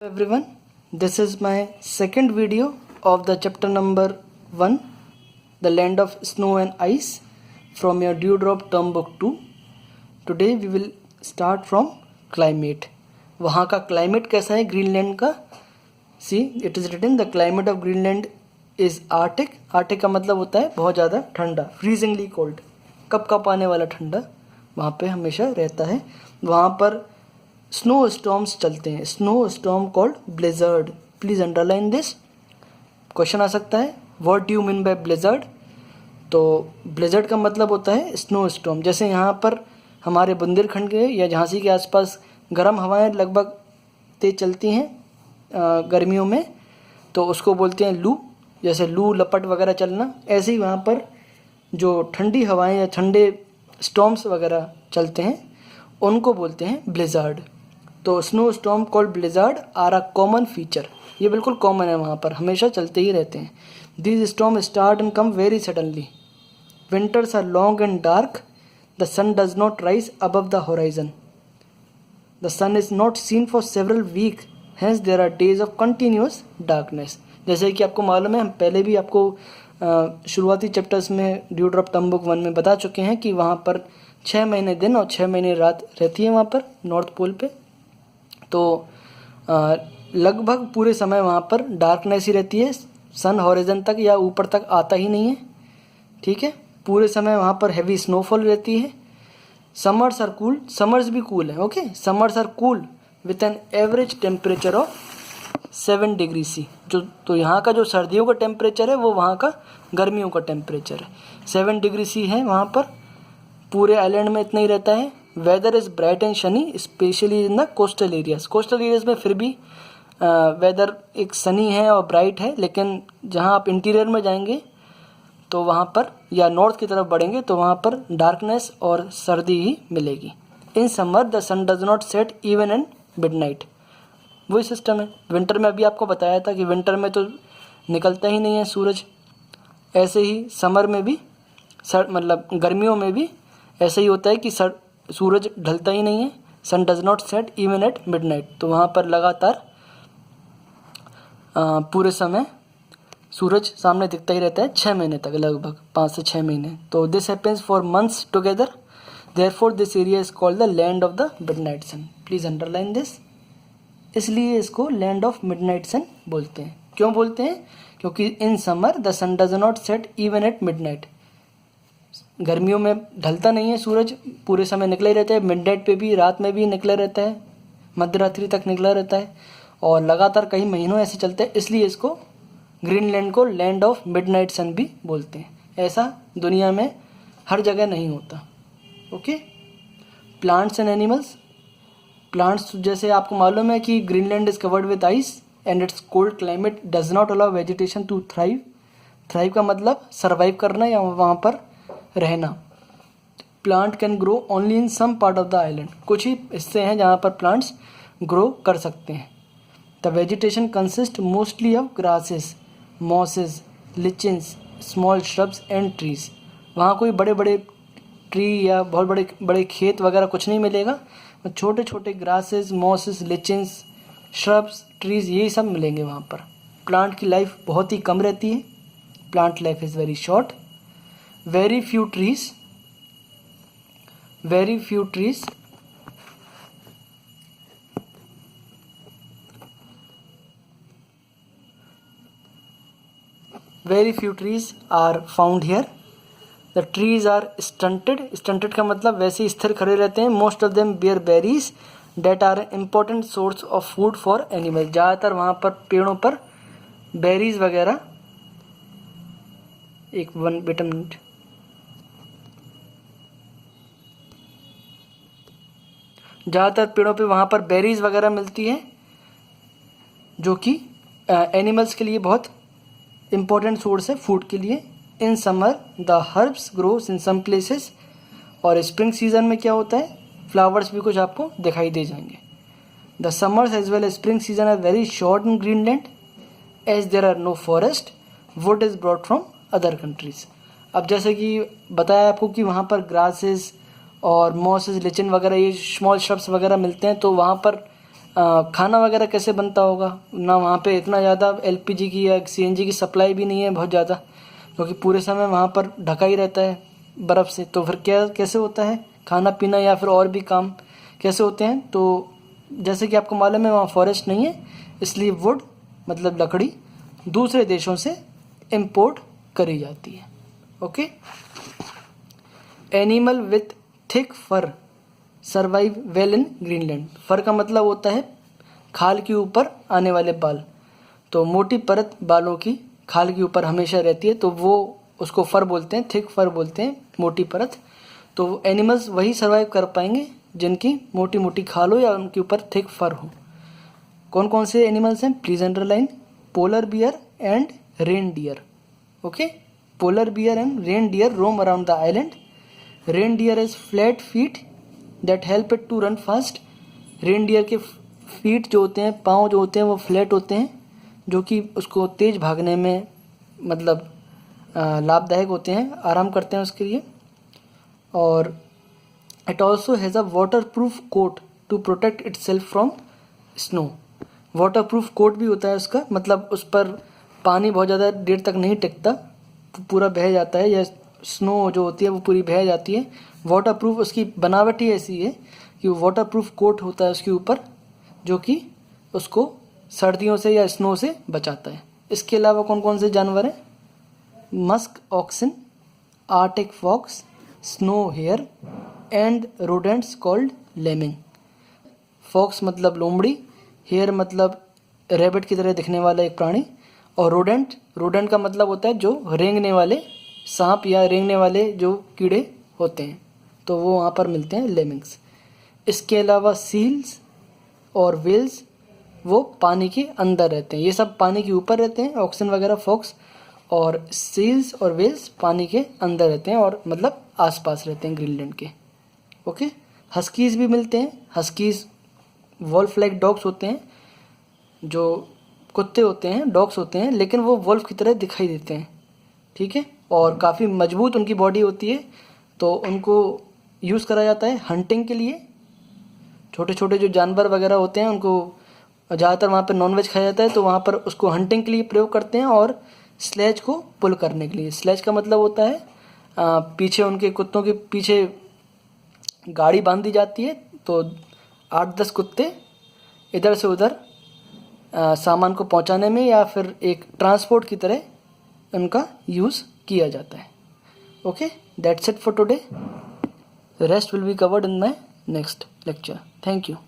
Everyone, this is my second video of the chapter number 1, The Land of Snow and Ice, from your Dewdrop Term Book 2. Today we will start from climate. वहाँ का climate कैसा है Greenland का? See, it is written the climate of Greenland is Arctic. Arctic का मतलब होता है बहुत ज़्यादा ठंडा, freezingly cold, कप आने वाला ठंडा वहाँ पे हमेशा रहता है. वहाँ पर स्नो स्टॉर्म्स चलते हैं. Snow storm called blizzard. Please underline this. Question आ सकता है, what do you mean by blizzard? तो ब्लिजर्ड का मतलब होता है स्नो स्टॉर्म. जैसे यहाँ पर हमारे बुंदेलखंड के या झांसी के आसपास गर्म हवाएं लगभग तेज चलती हैं गर्मियों में, तो उसको बोलते हैं लू. जैसे लू लपट वगैरह चलना, ऐसे ही वहाँ पर जो ठंडी हवाएं या ठंडे स्टॉर्म्स वगैरह चलते हैं उनको बोलते हैं ब्लिजर्ड. तो snow storm called blizzard are a common feature. ये बिल्कुल कॉमन है, वहाँ पर हमेशा चलते ही रहते हैं. These storm start and come very suddenly. Winters are long and dark. The sun does not rise above the horizon. The sun is not seen for several week. Hence there are days of continuous darkness. जैसे कि आपको मालूम है, हम पहले भी आपको शुरुआती चैप्टर्स में ड्यूड्रॉप टर्म बुक 1 में बता चुके हैं कि वहाँ पर 6 महीने दिन और 6 महीने रात रहती है वहाँ पर नॉर्थ पोल पे. तो लगभग पूरे समय वहाँ पर डार्कनेस ही रहती है. सन हॉरिजन तक या ऊपर तक आता ही नहीं है. ठीक है, पूरे समय वहाँ पर हैवी स्नोफॉल रहती है. Summers are cool. समर्स भी कूल है. Okay, summers are cool with an average temperature of 7 degree C. तो यहाँ का जो सर्दियों का टेम्परेचर है वो वहाँ का गर्मियों का टेम्परेचर है. 7 डिग्री सी है वहाँ पर. पूरे आइलैंड में इतना ही रहता है. Weather is bright and sunny specially in the coastal areas. Coastal areas में फिर भी वेदर एक सनी है और ब्राइट है, लेकिन जहाँ आप इंटीरियर में जाएंगे तो वहाँ पर या नॉर्थ की तरफ बढ़ेंगे तो वहाँ पर डार्कनेस और सर्दी ही मिलेगी. In summer the sun does not set even in midnight. वही सिस्टम है. विंटर में अभी आपको बताया था कि विंटर में तो निकलता ही नहीं है सूरज. ऐसे ही समर में भी मतलब गर्मियों में भी ऐसे ही होता है कि सूरज ढलता ही नहीं है. Sun does not set even at midnight. तो वहाँ पर लगातार पूरे समय सूरज सामने दिखता ही रहता है 6 महीने तक, लगभग 5 से 6 महीने. तो this happens for months together. Therefore this area is called the land of the midnight sun. Please underline this. इसलिए इसको लैंड ऑफ मिडनाइट सन बोलते हैं. क्यों बोलते हैं? क्योंकि in summer the sun does not set even at midnight. गर्मियों में ढलता नहीं है सूरज, पूरे समय निकला ही रहता है. मिडनाइट पे भी, रात में भी निकला रहता है, मध्य रात्रि तक निकला रहता है और लगातार कई महीनों ऐसे चलते हैं. इसलिए इसको ग्रीनलैंड को लैंड ऑफ मिडनाइट सन भी बोलते हैं. ऐसा दुनिया में हर जगह नहीं होता. Okay. Plants and animals. Plants, जैसे आपको मालूम है कि Greenland is covered with ice and its cold climate does not allow vegetation to thrive. Thrive का मतलब सर्वाइव करना या वहाँ पर रहना. Plant can grow only in some part of the island. कुछ ही हिस्से हैं जहाँ पर प्लांट्स ग्रो कर सकते हैं. The vegetation consist mostly of grasses, mosses, lichens, small shrubs and trees. वहाँ कोई बड़े बड़े ट्री या बहुत बड़े बड़े खेत वगैरह कुछ नहीं मिलेगा. छोटे छोटे ग्रासेस, मॉसेस, लिचन्स, श्रब्स, ट्रीज, यही सब मिलेंगे वहाँ पर. प्लांट की लाइफ बहुत ही कम रहती है. Plant life is very short. Very few trees very few trees are found here. The trees are stunted. Stunted का मतलब वैसे ही स्थिर खड़े रहते हैं. Most of them bear berries that are an important source of food for animals. ज़्यादातर वहाँ पर पेड़ों पर बेरीज वगैरह, बेटा मिनट, ज़्यादातर पेड़ों पे वहाँ पर बेरीज वगैरह मिलती है जो कि एनिमल्स के लिए बहुत इम्पोर्टेंट सोर्स है फूड के लिए. In summer the herbs grows in some places. और स्प्रिंग सीजन में क्या होता है, फ्लावर्स भी कुछ आपको दिखाई दे जाएंगे. The summers as well as spring season are very short in Greenland as there are no forest. Wood is brought from other countries. अब जैसे कि बताया आपको कि वहाँ पर ग्रासेस और मॉसेस, लिचन वगैरह, ये स्मॉल श्रब्स वगैरह मिलते हैं. तो वहाँ पर खाना वगैरह कैसे बनता होगा ना, वहाँ पे इतना ज़्यादा एलपीजी की या सीएनजी की सप्लाई भी नहीं है बहुत ज़्यादा, क्योंकि पूरे समय वहाँ पर ढका ही रहता है बर्फ़ से। तो फिर क्या कैसे होता है खाना पीना या फिर और भी काम कैसे होते हैं? तो जैसे कि आपको मालूम है वहाँ फॉरेस्ट नहीं है, इसलिए वुड मतलब लकड़ी दूसरे देशों से इम्पोर्ट करी जाती है। Okay. Animal with thick fur survive well in Greenland. Fur का मतलब होता है खाल के ऊपर आने वाले बाल, तो मोटी परत बालों की खाल के ऊपर हमेशा रहती है, तो वो उसको फर बोलते हैं, थिक फर बोलते हैं, मोटी परत। तो एनिमल्स वही सर्वाइव कर पाएंगे जिनकी मोटी मोटी खाल हो या उनके ऊपर थिक फर हो। कौन कौन से एनिमल्स हैं? Please underline polar bear and reindeer. Okay, polar bear and reindeer roam around the island. Reindeer is flat feet that help it to run fast. Reindeer के feet जो होते हैं, पाँव जो होते हैं वो flat होते हैं, जो कि उसको तेज भागने में मतलब लाभदायक होते हैं, आराम करते हैं उसके लिए। और it also has a waterproof coat to protect itself from snow. Waterproof coat भी होता है उसका, मतलब उस पर पानी बहुत ज़्यादा देर तक नहीं टिकता, पूरा बह जाता है, या स्नो जो होती है वो पूरी बह जाती है। वाटर प्रूफ उसकी बनावट ही ऐसी है कि वो वाटर प्रूफ कोट होता है उसके ऊपर, जो कि उसको सर्दियों से या स्नो से बचाता है। इसके अलावा कौन कौन से जानवर हैं? Musk oxen, arctic fox, snow hare and rodents called lemming. Fox मतलब लोमड़ी, हेयर मतलब रैबिट की तरह दिखने वाला एक प्राणी, और रोडेंट का मतलब होता है जो रेंगने वाले सांप या रेंगने वाले जो कीड़े होते हैं, तो वो वहाँ पर मिलते हैं, लेमिंग्स। इसके अलावा सील्स और वेल्स वो पानी के अंदर रहते हैं, ये सब पानी के ऊपर रहते हैं, ऑक्सन वगैरह फॉक्स, और सील्स और वेल्स पानी के अंदर रहते हैं और मतलब आसपास रहते हैं ग्रीनलैंड के। ओके। हस्कीज भी मिलते हैं। हस्कीज वॉल्फ लाइक डॉग्स होते हैं, जो कुत्ते होते हैं, डॉग्स होते हैं, लेकिन वो वॉल्फ की तरह दिखाई देते हैं, ठीक है, और काफ़ी मजबूत उनकी बॉडी होती है, तो उनको यूज़ करा जाता है हंटिंग के लिए। छोटे छोटे जो जानवर वगैरह होते हैं उनको ज़्यादातर वहाँ पर नॉनवेज खाया जाता है, तो वहाँ पर उसको हंटिंग के लिए प्रयोग करते हैं, और स्लेज को पुल करने के लिए। स्लेज का मतलब होता है पीछे उनके कुत्तों के पीछे गाड़ी बांध दी जाती है, तो 8-10 कुत्ते इधर से उधर सामान को पहुंचाने में या फिर एक ट्रांसपोर्ट की तरह उनका यूज़ किया जाता है। Okay, that's it for today. The rest will be covered in my next lecture. Thank you.